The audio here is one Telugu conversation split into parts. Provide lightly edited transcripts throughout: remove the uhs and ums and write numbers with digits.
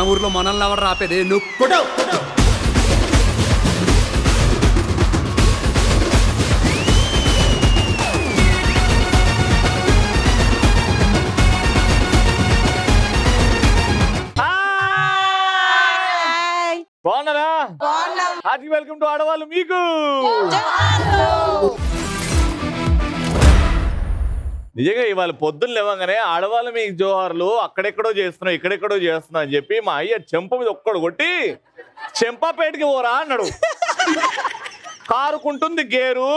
మన ఊర్లో మనల్ని ఎవరు రాపేది నువ్వు కొట్టు. బాగున్నారా? హార్టీ వెల్కమ్ టు ఆడవాళ్ళు మీకు. నిజంగా ఇవాళ పొద్దున్న లేవగానే ఆడవాళ్ళు మీకు జోహార్లు అక్కడెక్కడో చేస్తున్నావు ఇక్కడెక్కడో చేస్తున్నావు అని చెప్పి మా అయ్య చెంప మీద ఒక్కడు కొట్టి చెంపాపేటకి పోరా అన్నాడు. కారుకుంటుంది గేరు,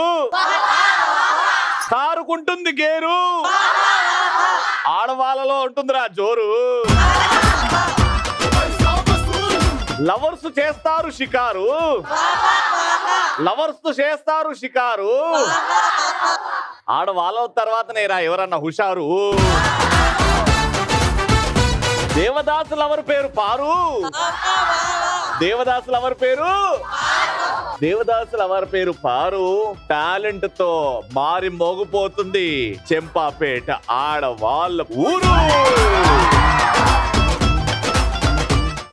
కారుకుంటుంది గేరు, ఆడవాళ్ళలో ఉంటుందిరా జోరు. లవర్స్ చేస్తారు షికారు, లవర్స్ చేస్తారు షికారు, ఆడవాళ్ళ తర్వాత నేరా ఎవరన్నా హుషారు. దేవదాసులు ఎవరి పేరు పారు, దేవదాసులు ఎవరి పేరు, దేవదాసులు ఎవరి పేరు పారు. టాలెంట్ తో మారి మోగిపోతుంది చెంపాపేట ఆడవాళ్ళ ఊరు.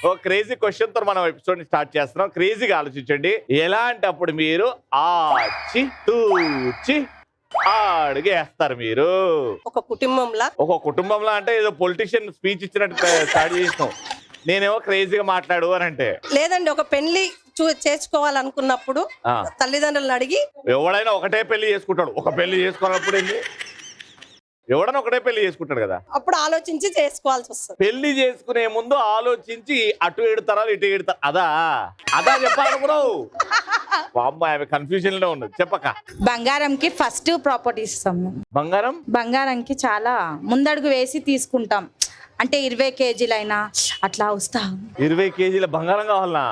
ఓ క్రేజీ క్వశ్చన్ తో మనం ఎపిసోడ్ ని స్టార్ట్ చేస్తున్నాం. క్రేజీగా ఆలోచించండి. ఎలాంటప్పుడు మీరు ఆచి తూచి అడిగేస్తారు మీరు ఒక కుటుంబంలో అంటే ఏదో పొలిటీషియన్ స్పీచ్ ఇచ్చినట్టు స్టార్ట్ చేసినాం. నేనేమో క్రేజీగా మాట్లాడు అని అంటే లేదండి. ఒక పెళ్లి చేసుకోవాలనుకున్నప్పుడు తల్లిదండ్రులను అడిగి ఎవడైనా ఒకటే పెళ్లి చేసుకుంటాడు. ఒక పెళ్లి చేసుకోవాలన్నప్పుడు ఏంటి, ఎవడన్నా ఒకటే పెళ్లి చేసుకుంటాడు కదా, అప్పుడు ఆలోచించి చేసుకోవాల్సి వస్తుంది. పెళ్లి చేసుకునే ముందు ఆలోచించి అటు ఏడుతారా ఇటు ఏడుతారా అదా అదా చెప్పాలనుకున్నావు. ఆమె కన్ఫ్యూజన్ లో ఉన్నది. చెప్పక బంగారంకి ఫస్ట్ ప్రాపర్టీ ఇస్తాం. బంగారంకి చాలా ముందడుగు వేసి తీసుకుంటాం. అంటే 20 కేజీలైనా అట్లా వస్తా. 20 కేజీల బంగారం కావాలనా?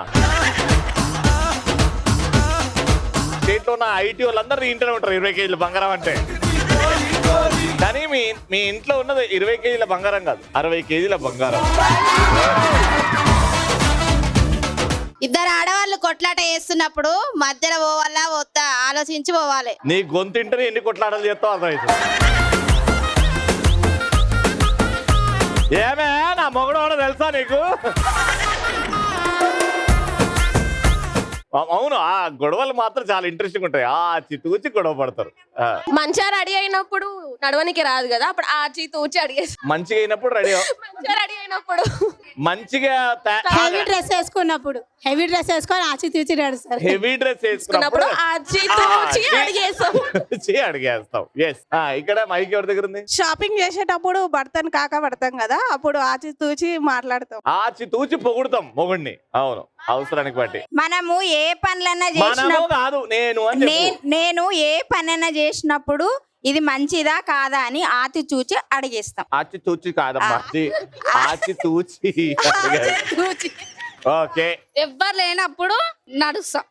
స్టేట్ లో ఉన్న ఐటీ వాళ్ళందరూ ఇంట్లో ఉంటారు 20 కేజీల బంగారం అంటే. కానీ మీ ఇంట్లో ఉన్నది 20 కేజీల బంగారం కాదు, 60 కేజీల బంగారం. ఇద్దరు ఆడవాళ్ళు కొట్లాట చేస్తున్నప్పుడు మధ్యలో పోవాలా వద్దా ఆలోచించి పోవాలి. నీ గొంతుంటేనే ఎన్ని కొట్లాటలు చేస్తావు అర్థమవుతుంది. ఏమే నా మొగడు తెలుసా నీకు? అవును, ఆ గొడవలు మాత్రం చాలా ఇంట్రెస్టింగ్ ఉంటాయి. ఆ చిత్తూచి గొడవ పడతారు. మంచిగా రెడీ అయినప్పుడు నడవనికి రాదు కదా, అప్పుడు ఆ చిత్తూచి అడిగేసి మంచిగా అయినప్పుడు రెడీ అయినప్పుడు మంచిగా హెవీ డ్రెస్ వేసుకున్నప్పుడు హెవీ డ్రెస్ వేసుకొని ఆచితూచి నడుస్తారు. హెవీ డ్రెస్ వేసుకున్నప్పుడు అడిగేస్తాం. ఇక్కడ మైక్ ఎవరి దగ్గర ఉంది? షాపింగ్ చేసేటప్పుడు భర్తను కాక పడతాం కదా, అప్పుడు ఆచితూచి మాట్లాడతాం. ఆచితూచి పొగుడుతాం మొగుడిని. అవును, అవసరానికి బట్టి. మనము ఏ పనులన్నా చేసినప్పుడు నేను ఏ పనైనా చేసినప్పుడు ఇది మంచిదా కాదా అని ఆచితూచి అడిగేస్తాం. ఆచితూచి కాదమ్మా, ఆచితూచి. ఓకే. ఎవ్వరు లేనప్పుడు నడుస్తాం,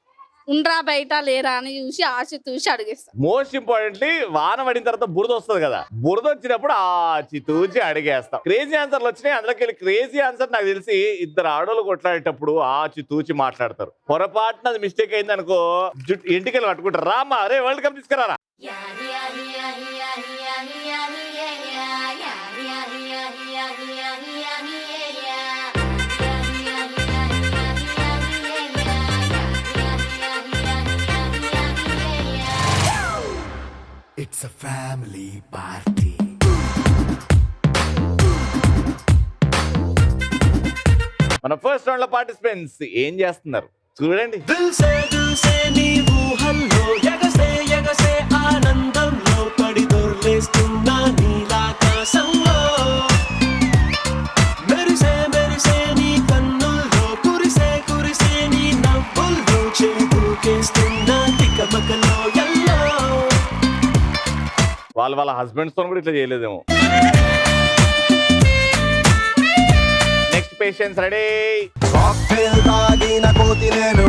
ఉండ్రా బయట లేరా అని చూసి ఆచితూచి అడిగేస్తాం. మోస్ట్ ఇంపార్టెంట్లీ వాన పడిన తర్వాత బురద వస్తుంది కదా, బురద వచ్చినప్పుడు ఆచితూచి అడిగేస్తాం. క్రేజీ ఆన్సర్లు వచ్చినాయి. అందులోకి క్రేజీ ఆన్సర్ నాకు తెలిసి ఇద్దరు ఆడోళ్ళు కొట్లాడేటప్పుడు ఆచితూచి మాట్లాడతారు. పొరపాటున అది మిస్టేక్ అయింది అనుకో, ఇంటికి పట్టుకుంటారు. రామ్మా అరే వరల్డ్ కప్ తీసుకురారా. It's a family party. మన ఫస్ట్ రౌండ్ లో పార్టిసిపెంట్స్ ఏం చేస్తున్నారు చూడండి. ఆనందంలో పడి దొర్లేస్తున్నా నీలాకాశంలో మెరిసే మెరిసే నీ కన్నుల్లో కురిసే కురిసే నీ నవ్వుల్లో చేతుకేస్తున్నా తికమకలో ఎల్లో. వాళ్ళ హస్బెండ్స్ తో కూడా ఇట్లా చేయలేదేమో. Next patience ready. కాక్టైల్ తాగిన కోతి నేను,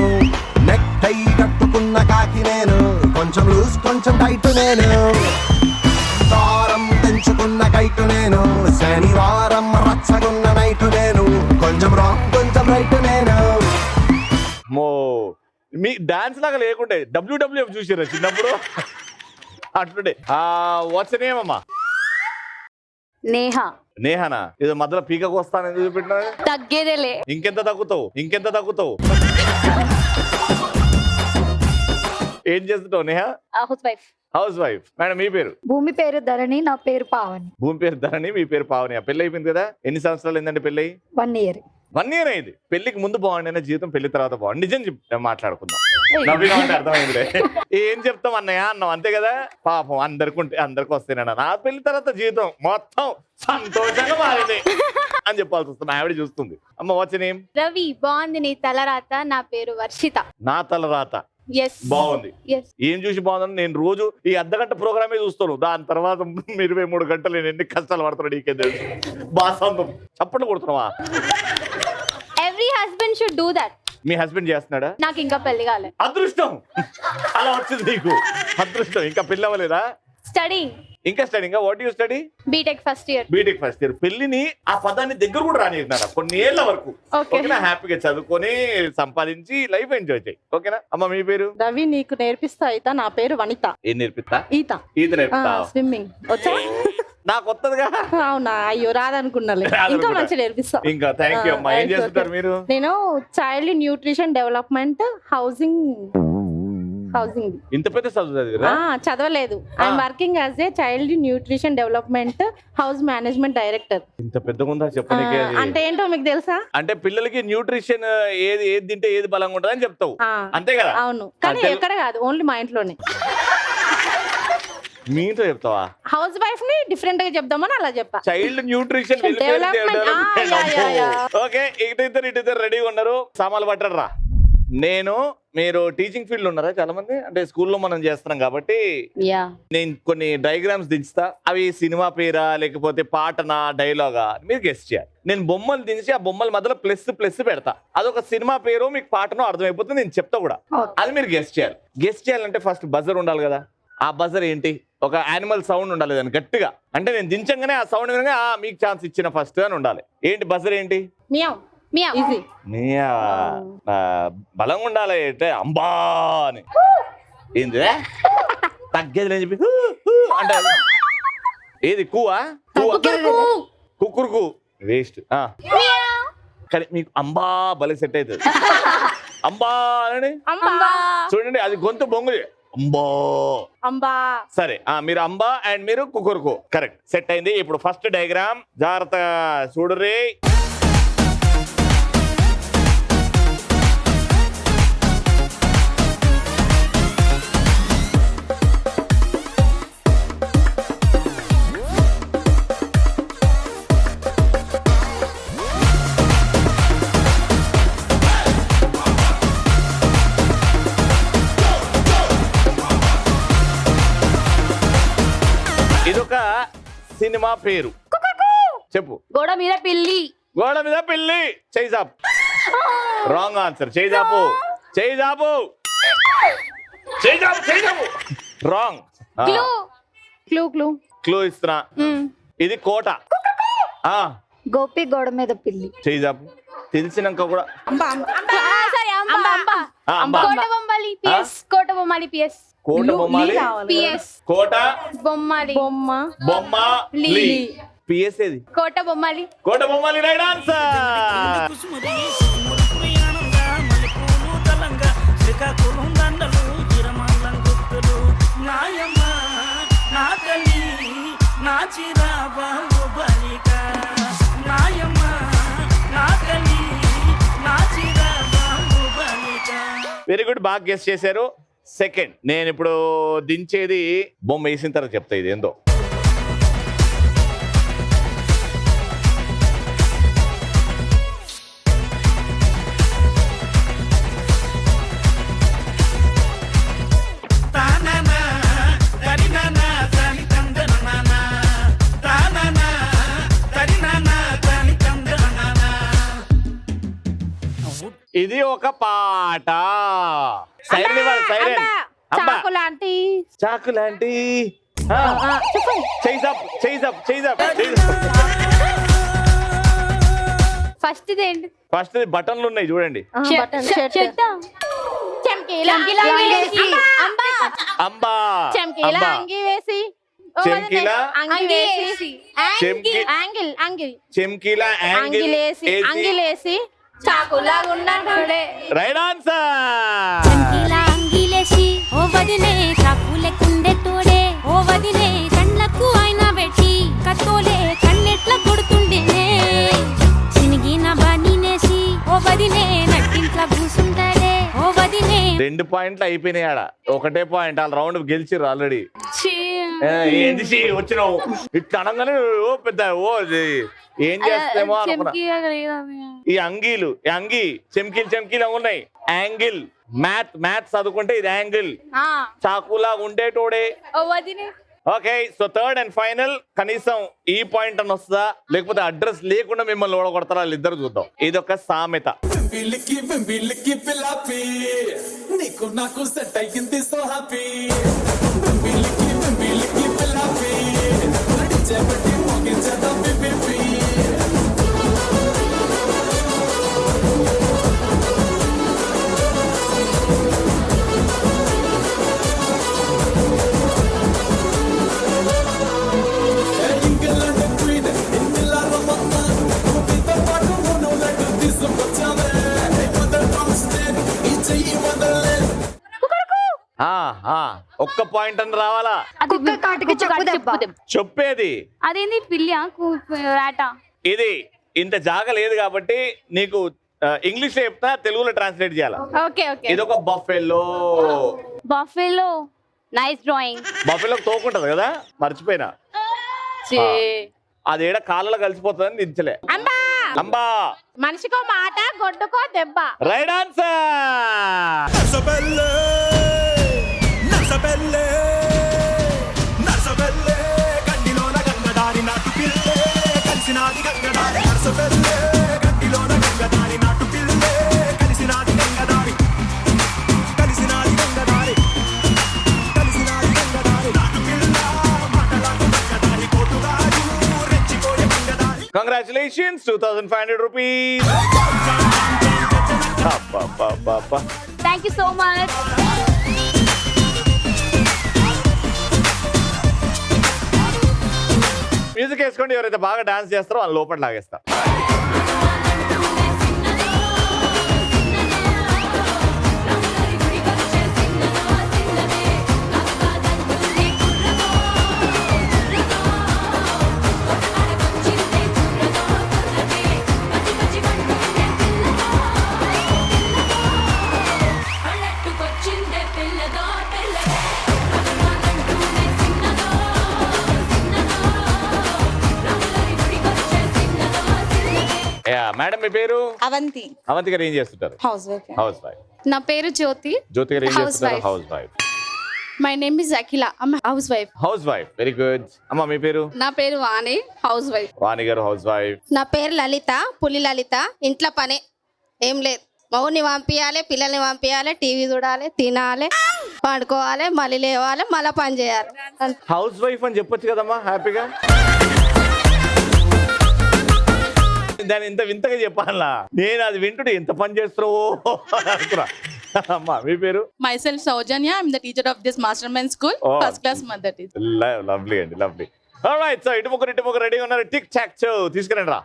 నెక్ టై కట్టుకున్న కాకి నేను, కొంచెం లూజ్ కొంచెం టైట్ నేను, దారం తెంచుకున్న కైటు నేను, శనివారం రచ్చగున్న నైటు నేను, కొంచెం రాంగ్ కొంచెం రైట్ నేను. మీ డాన్స్ లాగా లేకుంటే WWF చూసారా చిన్నప్పుడు? అట్లుండే. వాట్స్ నేమ్ అమ్మా? నేహ. నేహనా? ఇది మధ్యలో పీకకు వస్తాను ఎందుకు చూపెట్టినా? తగ్గేదేలే. ఇంకెంత తగ్గుతావు? ఇంకెంత తగ్గుతావు? ఏం చేస్తుంటావు Neha? Housewife. Housewife. Madam మీ పేరు? భూమి పేరు ధరణి, నా పేరు పావని. భూమి పేరు ధరణి, మీ పేరు పావని. పెళ్లి అయిపోయింది కదా? ఎన్ని సంవత్సరాలు ఏంటంటే పెళ్ళి? 1 year. 1 year అయింది. పెళ్లికి ముందు బాగుండేనా జీవితం, పెళ్లి తర్వాత బాగుంది? నిజం మాట్లాడుకుందాం. నవ్విగా అంటే అర్థమైందిలే. ఏం చెప్తాం అన్నయ్య అన్నాం, అంతే కదా? పాపం అందరికి వస్తేనన్నా నా పెళ్లి తర్వాత జీవితం మొత్తం సంతోషంగా మారింది అని చెప్పాల్సి వస్తుంది. ఆవిడ చూస్తుంది. అమ్మ వాచ్ నేమ్? రవి. బాగుంది నీ తలరాత. నా పేరు వర్షిత. నా తలరాత ఎస్. బాగుంది. ఏం చూసి బాగుందని? నేను రోజు ఈ అర్ధగంట ప్రోగ్రామే చూస్తాను. దాని తర్వాత 23 గంటలు నేను ఎన్ని కష్టాలు పడుతున్నాడు నీకే తెలుసు. బాగా చప్పట్లు కొడుతున్నావా? Every husband should do that. మీ హస్బెండ్ చేస్తున్నాడా? నాకు ఇంకా పెళ్లి కాలే. అదృష్టం అలా వచ్చింది నీకు. అదృష్టం. ఇంకా పెళ్లి అవ్వలేదా? స్టడీ. ఇంకా స్టడీ. ఇంకా what you study? BTech first year. BTech first year. పెళ్లిని ఆ పదాన్ని దగ్గర కూడా రానిస్తున్నాడు కొన్ని ఏళ్ల వరకు. ఓకేనా? హ్యాపీగా చదువుకొని సంపాదించి లైఫ్ ఎంజాయ్ చేయి. ఓకేనా? అమ్మ మీ పేరు? రవి, నీకు నేర్పిస్తా ఈత. నా పేరు వనిత. ఏం నేర్పిస్తా? ఈత. ఈత నేర్పిస్తా. స్విమ్మింగ్ వచ్చా? నాకు వస్తుందిగా. అవునా? అయ్యో రాదనుకున్నాలే. ఇంకా మంచి నేర్పిస్తా. ఇంకా థ్యాంక్ యూ అమ్మా. ఏం చేస్తుంటారు మీరు? నేను చైల్డ్ న్యూట్రిషన్ డెవలప్మెంట్ హౌసింగ్. ఇంత పెద్ద చదువు చదవలేదు. I'm working as a child nutrition development house management director. ఇంత పెద్దగా ఉందా చెప్పడానికి? అంటే ఏంటో మీకు తెలుసా? అంటే పిల్లలకి న్యూట్రిషన్ ఏది తింటే ఏది బలంగా ఉంటుంది అని చెప్తావు, అంతే కదా? అవును, కానీ ఎక్కడ కాదు, ఓన్లీ మా ఇంట్లోనే. మీ ఇంట్లో చెప్తావా? హౌస్ వైఫ్ ని డిఫరెంట్ గా చెప్దామని అలా చెప్పా. Child nutrition okay. ఇటు రెడీగా ఉన్నారు. సామాన్లు పట్టరా. మీరు టీచింగ్ ఫీల్డ్ ఉన్నారా చాలా మంది? అంటే స్కూల్లో మనం చేస్తున్నాం కాబట్టి నేను కొన్ని డయాగ్రామ్స్ దించుతా. అవి సినిమా పేరా లేకపోతే పాటనా డైలాగా మీరు గెస్ట్ చేయాలి. నేను బొమ్మలు దించి ఆ బొమ్మల మధ్యలో ప్లస్ పెడతా. అదొక సినిమా పేరు మీకు పాటనో అర్థమైపోతుంది. నేను చెప్తా కూడా, అది మీరు గెస్ట్ చేయాలి. గెస్ట్ చేయాలంటే ఫస్ట్ బజర్ ఉండాలి కదా. ఆ బజర్ ఏంటి? ఒక యానిమల్ సౌండ్ ఉండాలి దాన్ని గట్టిగా. అంటే నేను దించంగానే ఆ సౌండ్ వినగా మీకు ఛాన్స్ ఇచ్చిన ఫస్ట్ అని ఉండాలి. ఏంటి బజర్ ఏంటి? బలంగా ఉండాలి. అంటే అంబా అని. ఏంది తగ్గేది అని చెప్పి అంటే ఏది? కూవా? కుక్కురుకు వేస్ట్. కానీ మీకు అంబా బలి సెట్ అవుతుంది. అంబా అని చూడండి, అది గొంతు బొంగు. అంబా. సరే, మీరు అంబా అండ్ మీరు కుక్కురుకు. కరెక్ట్, సెట్ అయింది. ఇప్పుడు ఫస్ట్ డయాగ్రామ్ జాగ్రత్తగా చూడరే. ఇదొక సినిమా పేరు. చెప్పు. గోడ మీద పిల్లి. గోడ మీద పిల్లి. చేయిజాపు. Wrong answer. చేయిజాపు. రాంగ్. క్లూ ఇస్తున్నా. ఇది కోట. గోపి గోడ మీద పిల్లి. చేయిజాపు. తెలిసినాక కూడా కోట బొమ్మాలి పిఎస్. కోట బొమ్మాలి పిఎస్. కోట బొమ్మాలి బొమ్మ పిఎస్. ఏది? Kota Bommali. Right answer. Very good, బాగా గెస్ చేశారు. సెకండ్, నేను ఇప్పుడు దించేది బొమ్మ వేసిన తర్వాత చెప్తా ఇది ఏందో. ఇది ఒక పాట. చాకు లాంటి. ఫస్ట్ బటన్లు ఉన్నాయి చూడండి. అంబా. చెంకిల అంగిలేసి చెంకి- యాంగిల్ యాంగిల్ చెంకిల యాంగిల్ అంగిలేసి అంగిలేసి చాకులాగుండే రైట్ ఆన్సర్. అంగిలేసి ఓ వదిలే చాకులెక్కుండే తోడే ఓ వదిలే కళ్ళకు అయినా పెట్టి కత్తోలే కన్నెట్ల కొడుతుండేనే చినిగిన బనీనేసి ఓ వదిలే నట్టింట్ల కూసుంటాడే ఓ వదిలే 2 పాయింట్లు అయిపోయినాయి ఆడ. ఒకటే పాయింట్ వాళ్ళ రౌండ్ గెలిచిర్రు ఆల్రెడీ. ఏంది వచ్చినావు ఇట్లా అనగానే ఓ పెద్ద ఏం చేస్తామో అనుకున్నా. ఈ అంగీలు అంగి చెంకీలు ఉన్నాయి. యాంగిల్ మ్యాథ్ చదువుకుంటే ఇది యాంగిల్. చాకులా ఉండేటోడే. Okay, so third and final. కనీసం ఈ పాయింట్ అని వస్తుందా లేకపోతే అడ్రస్ లేకుండా మిమ్మల్ని ఓడగొడతారా వాళ్ళిద్దరు చూద్దాం. ఇది ఒక సామెత. నీకు నాకు సెట్ అయ్యింది సో హ్యాపీ ఒక్క పాయింట్ అని రావాలా? చెప్పేది అదేంది పిల్లి ఆట. ఇది ఇంత జాగ లేదు కాబట్టి నీకు ఇంగ్లీష్ లో చెప్తా, తెలుగులో ట్రాన్స్లేట్ చేయాలా. Okay okay. ఇది ఒక buffalo. Buffalo nice drawing. Buffalo తోకుంటది కదా, మర్చిపోయినా. అది ఏడ కాళ్ళలో కలిసిపోతుందని దించలే. అంబా మనిషికో మాట గొడ్డుకో దెబ్బ. Right answer. నర్సబెల్లే గండిలోన గంగదారి నాటు పిల్లే కలిసినాది గంగదారి నర్సబెల్లే గండిలోన గంగదారి నాటు పిల్లే కలిసినాది గంగదారి కలిసినాది గంగదారి కలిసినాది గంగదారి నాటు పిల్ల మాటలకు గంగదారి కోటుగాడు రెచ్చిపోయే గంగదారి. Congratulations, 2500 rupees. Thank you so much. Music వేసుకోండి. ఎవరైతే బాగా డాన్స్ చేస్తారో వాళ్ళ లోపల లాగేస్తా. మేడం మీ పేరు? అవంతి. అవంతి గారు ఏం చేస్తుంటారు? House wife. House wife. నా పేరు జ్యోతి. జ్యోతి గారు ఏం చేస్తుంటారు? House wife. My name is Akhila. House wife. House wife, very good. అమ్మ మీ పేరు? నా పేరు వాణి. House wife. వాణి గారు హౌస్ వైఫ్. నా పేరు లలిత, పులి లలిత. ఇంట్లో పనే ఏం లేదు. మౌని పంపించాలి, పిల్లల్ని పంపించాలి, టీవీ చూడాలి, తినాలి, పండుకోవాలి, మళ్ళీ లేవాలి, మళ్ళీ పని చేయాలి. హౌస్ వైఫ్ అని చెప్పొచ్చు కదమ్మా హ్యాపీగా. దాన్ని ఇంత వింతగా చెప్పాలా? నేను అది వింటుంటే ఎంత పని చేస్తున్నావో అనుకున్నా. అమ్మా మీ పేరు? myself Saujanya, I'm the teacher of this Mastermind School, first class mother teacher. Lovely అండి, లవ్లీ. ఆల్రైట్, సో ఇటు ముగ్గురు రెడీ ఉన్నారు. టిక్ టాక్ టో తీసుకురండి రా.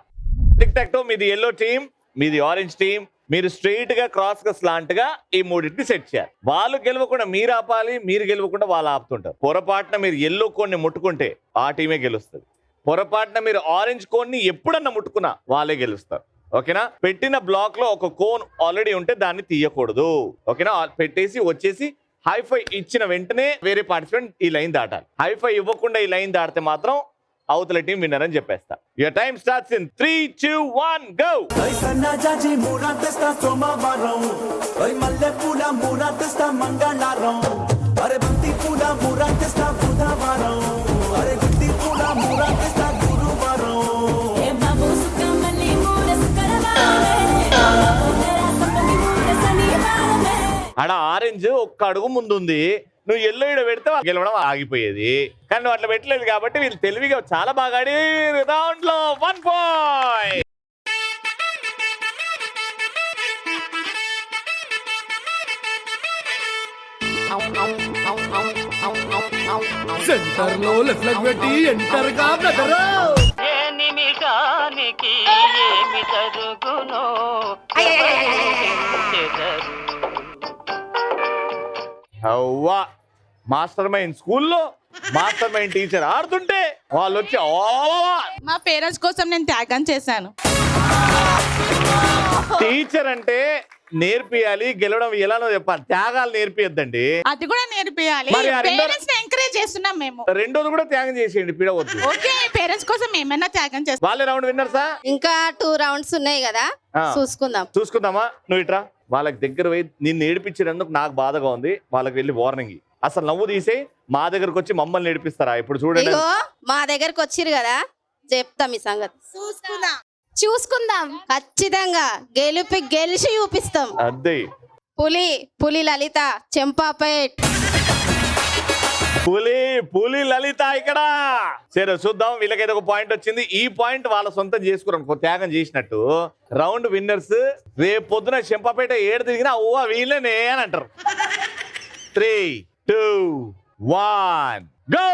టిక్ టాక్ టో, మీది ఎల్లో టీమ్, మీది ఆరెంజ్ టీమ్. మీరు స్ట్రైట్ గా క్రాస్ గా స్లాంట్ గా ఈ మూడింటిని సెట్ చేయాలి. వాళ్ళు గెలవకుండా మీరు ఆపాలి, మీరు గెలవకుండా వాళ్ళు ఆపుతుంటారు. పొరపాటున మీరు ఎల్లో కోడ్ని ముట్టుకుంటే ఆ టీమే గెలుస్తుంది. పొరపాటున మీరు ఆరెంజ్ కోన్ ని ఎప్పుడన్నా ముట్టుకున్నా వాళ్ళే గెలుస్తారు. ఓకేనా? పెట్టిన బ్లాక్ లో ఒక కోన్ ఆల్రెడీ ఉంటే దాన్ని తీయకూడదు. ఓకేనా? పెట్టేసి వచ్చేసి హైఫై ఇచ్చిన వెంటనే వేరే పార్టిసిపెంట్ ఈ లైన్ దాటాలి. హైఫై ఇవ్వకుండా ఈ లైన్ దాటితే మాత్రం అవతల టీం విన్నర్ అని చెప్పేస్తా. Your time starts in 3, 2, 1 go. సన్నజాజి మూరాటేస్తా సోమవారం, మల్లె పూల మూరాటేస్తా మంగళవారం, అరే బంతి పూల మూరాటేస్తా బుధవారం, అరే గుత్తి పూల మూరాటేస్తా గురువారం. ఆడ ఆరెంజ్ ఒక్క అడుగు ముందుంది. నువ్వు ఎల్లో ఇడ పెడితే గెలవడం ఆగిపోయేది. కానీ నువ్వు అట్లా పెట్టలేదు కాబట్టి వీళ్ళు తెలివిగా చాలా బాగా ఆడి రౌండ్ లో 1 పాయింట్. సెంటర్ లో లెఫ్ట్ లెగ్ పెట్టి ఎంటర్ గా బ్రదరు. అవ్వా మాస్టర్ మైండ్ స్కూల్లో మాస్టర్ మైండ్ టీచర్ ఆడుతుంటే వాళ్ళు వచ్చి మా పేరెంట్స్ కోసం నేను త్యాగం చేశాను. టీచర్ అంటే నేర్పియాలి, గెలవడం ఎలానో చెప్పాలి, త్యాగాలు నేర్పియద్దండి. అది కూడా నేర్పియాలి. మరి ఆ రెండో- పేరెంట్స్ ని ఎంకరేజ్ చేస్తున్నాం మేము. రెండోది కూడా త్యాగం చేసేయండి, పిడవద్దు. ఓకే, పేరెంట్స్ కోసం ఏమైనా త్యాగం చేస్తాం. వాళ్ళే రౌండ్ విన్నర్సా? ఇంకా 2 రౌండ్స్ ఉన్నాయి కదా, చూసుకుందాం. చూసుకుందామా? నువ్వు ఇట్రా. వాళ్ళకి దగ్గర పోయి నిన్ను ఏడిపించినందుకు నాకు బాధగా ఉంది. వాళ్ళకి వెళ్ళి వార్నింగ్ అసలు నవ్వు తీసే మా దగ్గరకు వచ్చి మమ్మల్ని ఏడిపిస్తారా? ఇప్పుడు చూడండి, ఇగో మా దగ్గరకు వచ్చిరు కదా, చెప్తాం ఈ సంగతి. చూసుకుందాం ఖచ్చితంగా. గెలిచి చూపిస్తాం. అదే పులి లలిత చెంపాపేట్. పులి లలిత ఇక్కడ. సరే చూద్దాం, వీళ్ళకైతే ఒక పాయింట్ వచ్చింది. ఈ పాయింట్ వాళ్ళ సొంతం చేసుకున్నాం, త్యాగం చేసినట్టు. రౌండ్ విన్నర్స్ రేపు పొద్దున చెంపాపేట ఏడు తిరిగినా ఓ వీళ్ళనే అని అంటారు. 3, 2, 1 గో.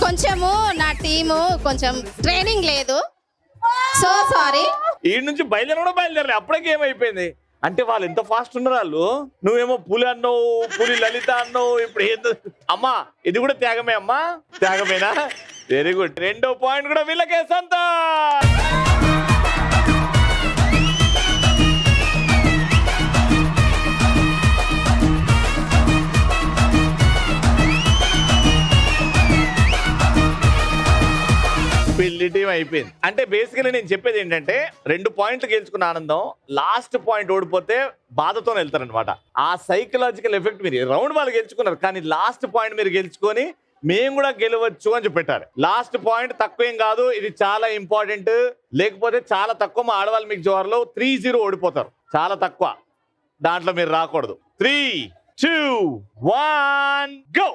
కొంచెము నా టీము కొంచెం ట్రైనింగ్ లేదు, సో సారీ. ఈ నుంచి బయలుదేరలే, అప్పటికే ఏమైపోయింది అంటే వాళ్ళు ఎంత ఫాస్ట్ ఉన్నారు వాళ్ళు. నువ్వేమో పులి అన్నావు, పులి లలిత అన్నావు, ఇప్పుడు ఏందో. అమ్మా ఇది కూడా త్యాగమే అమ్మా, త్యాగమేనా? Very good. రెండో పాయింట్ కూడా వీళ్ళకే సొంతం. పిల్లి టీం అయిపోయింది. అంటే బేసికలీ నేను చెప్పేది ఏంటంటే 2 పాయింట్లు గెలుచుకున్న ఆనందం, లాస్ట్ పాయింట్ ఓడిపోతే బాధతో వెళ్తారనమాట. ఆ సైకలాజికల్ ఎఫెక్ట్ మీరు రౌండ్ వాళ్ళు గెలుచుకున్నారు, కానీ లాస్ట్ పాయింట్ మీరు గెలుచుకొని మేము కూడా గెలవచ్చు అని చెప్పారు. లాస్ట్ పాయింట్ తక్కువేం కాదు, ఇది చాలా ఇంపార్టెంట్. లేకపోతే చాలా తక్కువ మా ఆడవాళ్ళు మీకు జోర్లో 3-0 ఓడిపోతారు. చాలా తక్కువ, దాంట్లో మీరు రాకూడదు. 3, 2, 1 గో.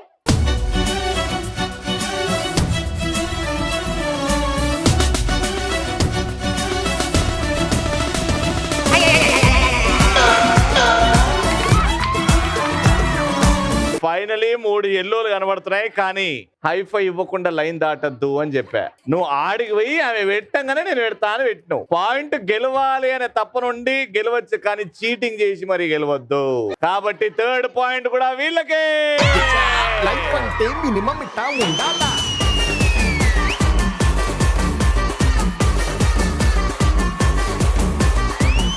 ఫైనలీ 3 ఎల్లోలు కనబడుతున్నాయి, కానీ హైఫై ఇవ్వకుండా లైన్ దాటద్దు అని చెప్పా. నువ్వు ఆడికి పోయి ఆమె పెట్టంగానే నేను పెడతా అని పెట్టినావు. పాయింట్ గెలవాలి అనే తప్ప నుండి గెలవచ్చు, కానీ చీటింగ్ చేసి మరి గెలవద్దు. కాబట్టి 3rd పాయింట్ కూడా వీళ్ళకే. లైఫ్ అంటే మినిమం ఇట్టా ఉండాలా.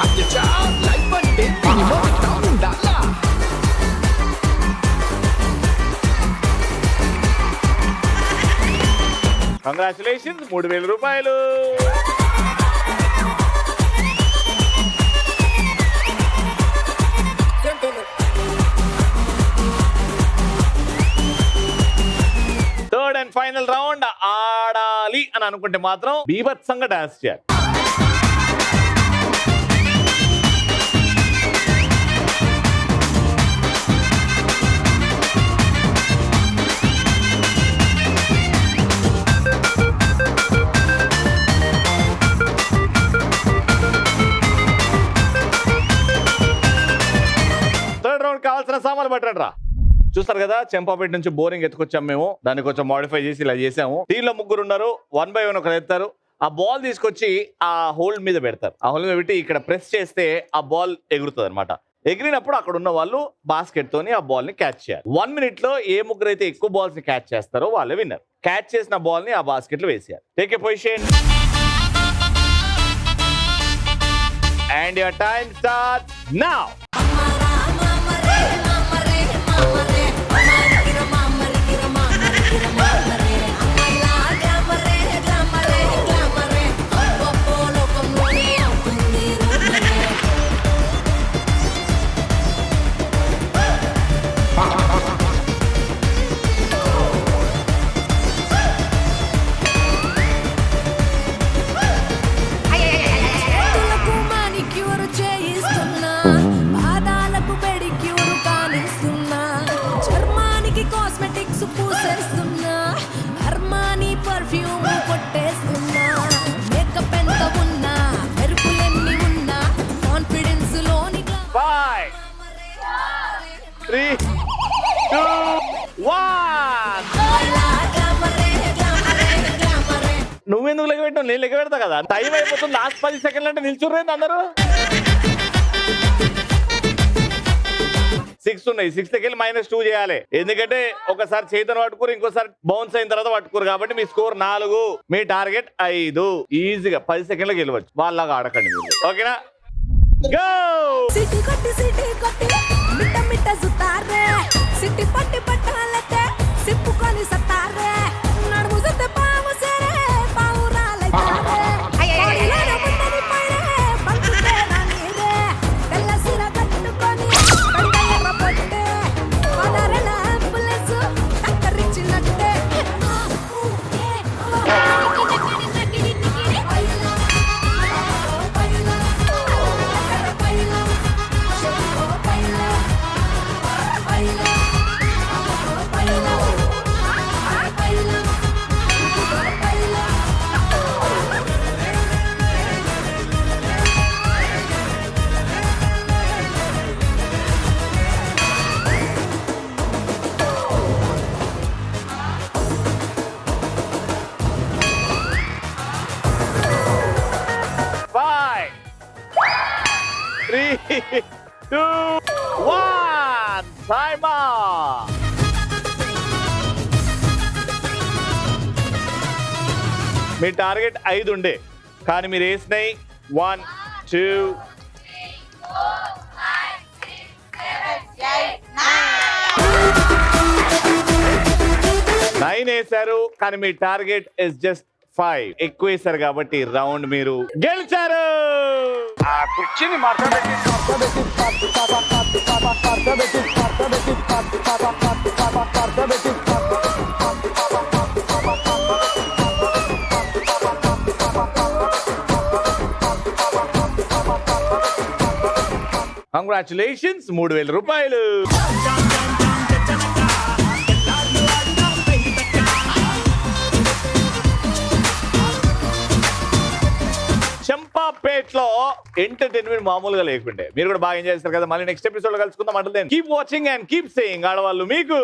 అయ్యచ్చా, లైఫ్ అంటే మినిమం ఇట్టా ఉండాలా. కంగ్రాచులేషన్స్, 3000 రూపాయలు. థర్డ్ అండ్ ఫైనల్ రౌండ్ ఆడాలి అని అనుకుంటే మాత్రం బీభత్సంగా డాన్స్ చేయాలి. కావాల్సిన సామాన్లు పట్టండి రా. చూస్తారు కదా, చెంపాపేట నుంచి బోరింగ్ ఎత్తుకొచ్చాం మేము. దాన్ని కొంచెం మోడిఫై చేసి ఇలా చేసాము. టీంలో 3 ఉన్నారు, 1 by 1 ఒకరు ఎత్తారు. ఆ బాల్ తీసుకొచ్చి ఆ హోల్ మీద పెడతారు. ఆ హోల్ మీద పెట్టి ఇక్కడ ప్రెస్ చేస్తే ఆ బాల్ ఎగురుతుంది అనమాట. ఎగిరినప్పుడు అక్కడ ఉన్న వాళ్ళు బాస్కెట్ తోని ఆ బాల్ ని క్యాచ్ చేయాలి. 1 minute లో ఏ 3 అయితే ఎక్కువ బాల్స్ ని క్యాచ్ చేస్తారో వాళ్ళే విన్నర్. క్యాచ్ చేసిన బాల్ ని ఆ బాస్కెట్ లో వేసేయాలి. Take a position and your time start now. Manicure చేయిస్తున్నా ఎందుకు లెక్క పెట్టాం? నేను లెక్క పెడతా కదా. టైం అయిపోతుంది, లాస్ట్ 10 సెకండ్లు అంటే నిల్చుర్రేంది అందరూ. 6 ఉన్నాయి, 6 వెళ్ళి -2 చేయాలి. ఎందుకంటే ఒకసారి చేతను పట్టుకోరు, ఇంకోసారి బౌన్స్ అయిన తర్వాత పట్టుకోరు. కాబట్టి మీ స్కోర్ 4, మీ టార్గెట్ 5. ఈజీగా 10 సెకండ్లకు వెళ్ళవచ్చు. వాళ్ళలాగా ఆడకండి మీరు, ఓకేనా? గో సిటీ కొట్టి మిట్ట మిట్ట సుతారే సిటీ పట్టి పట్టాలతే సిప్పుకొని సతారే నడుము సతే పాము సరే పావురాలే అయ్యయ్యో బుట్టని పడే బంకుతే రానిరే తెల్ల సిర కట్టుకొని కండయ్య పొట్టే పదరల అంబులెన్స్ టక్కరిచ్చినట్టే Five, 3, 2, 1. Time up. మీ టార్గెట్ 5 ఉండే, కానీ మీరు వేసినాయి 1, 2, 9 వేశారు. కానీ మీ టార్గెట్ ఇస్ జస్ట్ 5. ఎక్కువ వేశారు కాబట్టి రౌండ్ మీరు గెలిచారు. కంగ్రాచులేషన్స్, 3000 రూపాయలు. చంపాపేట్లో ఎంటర్టైన్మెంట్ మామూలుగా లేకుండే. మీరు కూడా బాగా ఎంజాయ్ చేస్తారు కదా. మళ్ళీ నెక్స్ట్ ఎపిసోడ్ లో కలుసుకుందాం. అంటే keep watching and keep saying. ఆడవాళ్ళు మీకు